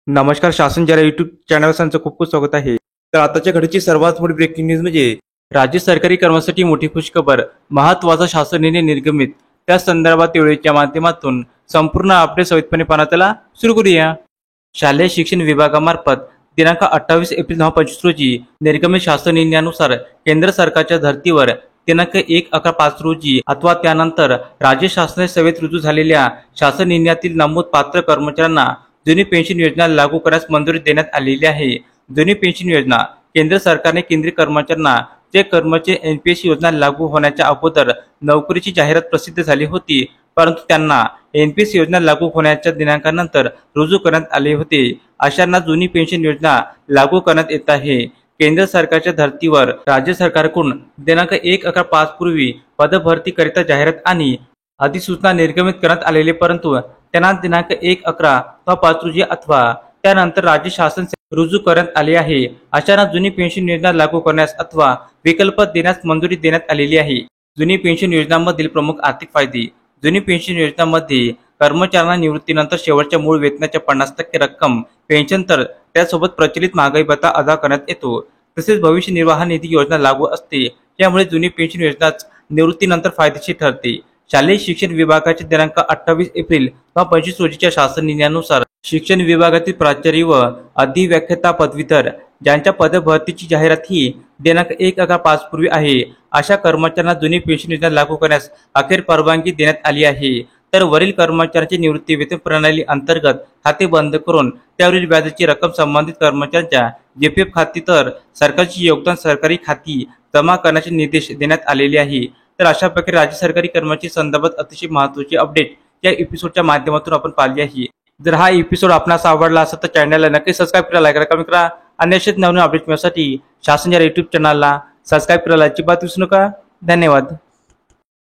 नमस्कार. शासन जरा युट्यूब चॅनल खूप खूप स्वागत आहे. तर आताच्या घडीची सर्वात मोठी ब्रेकिंग न्यूज म्हणजे राज्य सरकारी कर्मचाऱ्यांसाठी मोठी खुशखबर. महत्वाचा शासन निर्णय निर्गमित. त्या संदर्भात वेळेच्या माध्यमातून संपूर्ण अपडेट सविस्तरपणे पाहण्याला सुरू करूया. शालेय शिक्षण विभागामार्फत दिनांक 28 एप्रिल 2025 रोजी निर्गमित शासन निर्णयानुसार केंद्र सरकारच्या धर्तीवर दिनांक 1/11/5 रोजी अथवा त्यानंतर राज्य शासनाच्या सेवेत रुजू झालेल्या शासन निर्णयातील नमूद पात्र कर्मचाऱ्यांना जुनी पेन्शन योजना लागू करण्यास मंजुरी देण्यात आलेली आहे. जुनी पेन्शन योजना केंद्र सरकारने केंद्रीय कर्मचाऱ्यांना जे कर्मचारी एनपीएस योजना लागू होण्याच्या अगोदर नोकरीची जाहिरात प्रसिद्ध झाली होती, परंतु त्यांना एनपीएस योजना लागू होण्याच्या दिनांकानंतर रुजू करण्यात आले होते, अशांना जुनी पेन्शन योजना लागू करण्यात येत आहे. केंद्र सरकारच्या धर्तीवर राज्य सरकारकडून दिनांक 1/11/5 पूर्वी पदभरतीकरिता जाहिरात आणि अधिसूचना निर्गमित करण्यात आलेले, परंतु त्यांना दिनांक 1/11/5 रोजी अथवा त्यानंतर राज्य शासन रुजू करण्यात आले आहे, अशांना जुनी पेन्शन योजना लागू करण्यास अथवा विकल्प देण्यास मंजुरी देण्यात आलेली आहे. जुनी पेन्शन योजनांमधील प्रमुख आर्थिक फायदे. जुनी पेन्शन योजनांमध्ये कर्मचाऱ्यांना निवृत्तीनंतर शेवटच्या मूळ वेतनाच्या 50% रक्कम पेन्शन तर त्यासोबत प्रचलित महागाई भत्ता अदा करण्यात येतो. तसेच भविष्य निर्वाह निधी योजना लागू असते. त्यामुळे जुनी पेन्शन योजनाच निवृत्तीनंतर फायदेशीर ठरते. शालेय शिक्षण विभागाच्या दिनांक 28 एप्रिल 2025 रोजीच्या शासन निर्णयानुसार शिक्षण विभागातील प्राचार्य व अधिव्याख्याता पदवीधर ज्यांच्या पदभरतीची जाहिरात ही दिनांक 1/11/5 पूर्वी आहे, अशा कर्मचाऱ्यांना जुनी पेन्शन योजना लागू करण्यास अखेर परवानगी देण्यात आली आहे. तर वरील कर्मचाऱ्यांचे निवृत्ती वेतन प्रणाली अंतर्गत खाते बंद करून त्यावरील व्याजाची रक्कम संबंधित कर्मचाऱ्यांच्या जीपीएफ खाती तर सरकारची योगदान सरकारी खाती जमा करण्याचे निर्देश देण्यात आलेले आहे. तर अशा प्रकारे राज्य सरकारी कर्मचारी संदर्भात अतिशय महत्त्वाची अपडेट या एपिसोडच्या माध्यमातून आपण पाहिली आहे. जर हा एपिसोड आपणास आवडला असेल तर चॅनलला नक्की सबस्क्राईब करा, लाईक करा, कमेंट करा आणि असेच नवीन अपडेट मिळण्यासाठी शासन या युट्यूब चॅनलला सबस्क्राईब करायला अजिबात विसरू नका. धन्यवाद.